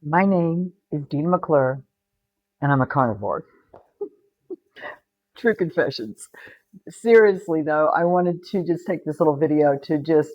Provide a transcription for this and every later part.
My name is Dena McClure, and I'm a carnivore. True confessions. Seriously, though, I wanted to just take this little video to just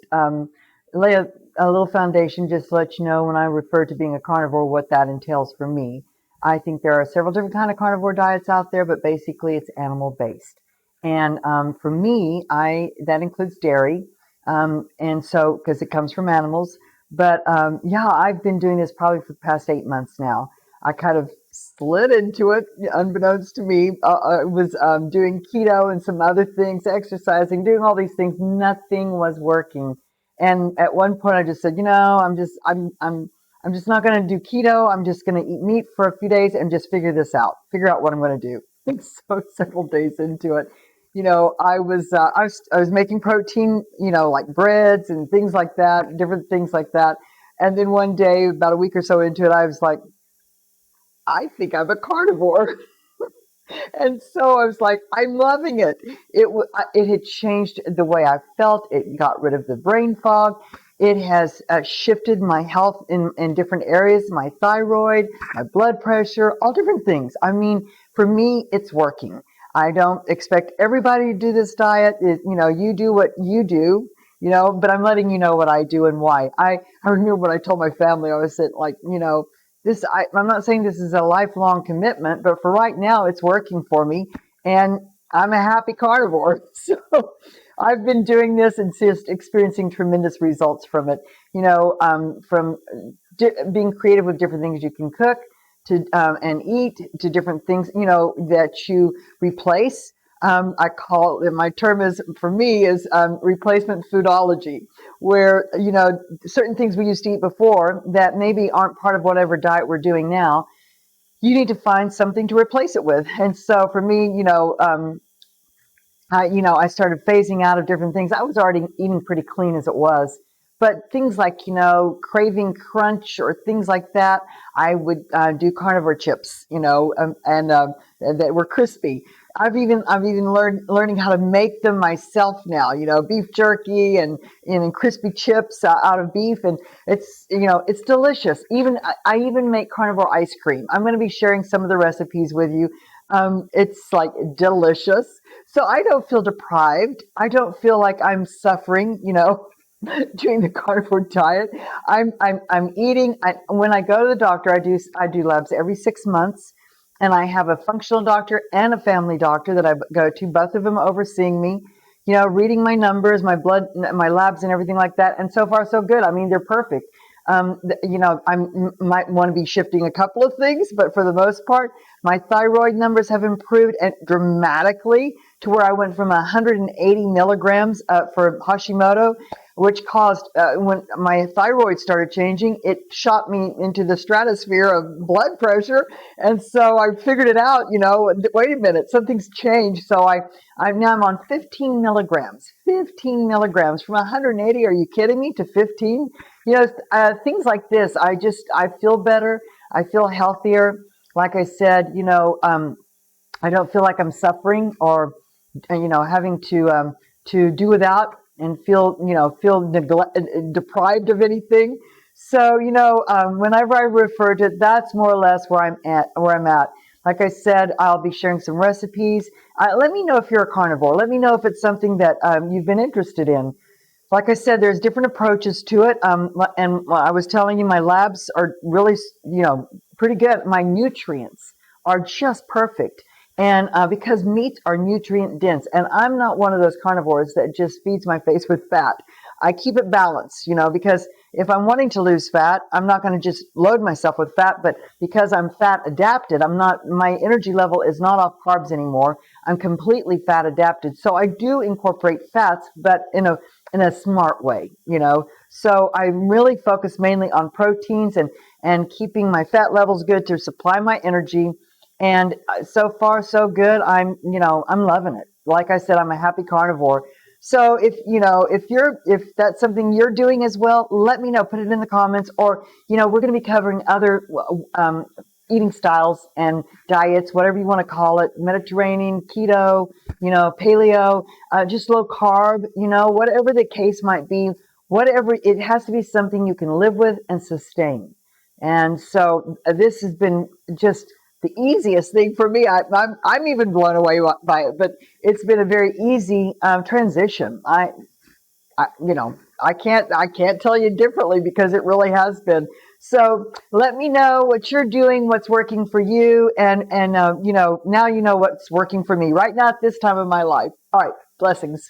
lay a little foundation, just to let you know when I refer to being a carnivore, what that entails for me. I think there are several different kind of carnivore diets out there, but basically it's animal based. And for me, I that includes dairy, and so because it comes from animals. But yeah, I've been doing this probably for the past 8 months now. I kind of slid into it, unbeknownst to me. I was doing keto and some other things, exercising, doing all these things. Nothing was working. And at one point, I just said, I'm just not going to do keto. I'm just going to eat meat for a few days and just figure out what I'm going to do. And so several days into it, I was making protein, like breads and things like that, different things like that. And then one day, about a week or so into it, I was like, I think I'm a carnivore. And so I was like, I'm loving it. It had changed the way I felt. It got rid of the brain fog. It has shifted my health in different areas, my thyroid, my blood pressure, all different things. I mean, for me, it's working. I don't expect everybody to do this diet. You do what you do, but I'm letting you know what I do and why. I remember when I told my family, I was saying, like, I'm not saying this is a lifelong commitment, but for right now, it's working for me, and I'm a happy carnivore. So I've been doing this and just experiencing tremendous results from it. From being creative with different things you can cook to and eat, to different things that you replace. I call it, my term is for me is replacement foodology, where certain things we used to eat before that maybe aren't part of whatever diet we're doing now. You need to find something to replace it with. And so for me, I started phasing out of different things. I was already eating pretty clean as it was, but things like craving crunch or things like that, I would do carnivore chips, and that were crispy. I've even learning how to make them myself now. Beef jerky and crispy chips out of beef, and it's delicious. I even make carnivore ice cream. I'm going to be sharing some of the recipes with you. It's like delicious. So I don't feel deprived. I don't feel like I'm suffering, doing the carnivore diet. I'm eating. When I go to the doctor, I do labs every 6 months, and I have a functional doctor and a family doctor that I go to. Both of them overseeing me, reading my numbers, my blood, my labs, and everything like that. And so far, so good. I mean, they're perfect. I might want to be shifting a couple of things, but for the most part, my thyroid numbers have improved and dramatically to where I went from 180 milligrams for Hashimoto, which caused, when my thyroid started changing, it shot me into the stratosphere of blood pressure. And so I figured it out, wait a minute, something's changed. So I'm on 15 milligrams from 180. Are you kidding me? To 15? Things like this, I feel better. I feel healthier. Like I said, I don't feel like I'm suffering or, having to do without and feel deprived of anything. So, whenever I refer to it, that's more or less where I'm at. Like I said, I'll be sharing some recipes. Let me know if you're a carnivore. Let me know if it's something that you've been interested in. Like I said, there's different approaches to it. And I was telling you, my labs are really, pretty good. My nutrients are just perfect. And because meats are nutrient dense, and I'm not one of those carnivores that just feeds my face with fat. I keep it balanced, because if I'm wanting to lose fat, I'm not going to just load myself with fat, but because I'm fat adapted, my energy level is not off carbs anymore. I'm completely fat adapted. So I do incorporate fats, but in a smart way, So I really focus mainly on proteins and keeping my fat levels good to supply my energy. And so far, so good. I'm loving it. Like I said, I'm a happy carnivore. So if that's something you're doing as well, let me know. Put it in the comments, or we're going to be covering other eating styles and diets, whatever you want to call it, Mediterranean, keto, paleo, just low carb, whatever the case might be. Whatever, it has to be something you can live with and sustain. And so this has been just the easiest thing for me. I'm even blown away by it, but it's been a very easy transition. I can't tell you differently because it really has been. So let me know what you're doing, what's working for you, and now you know what's working for me right now at this time of my life. All right, blessings.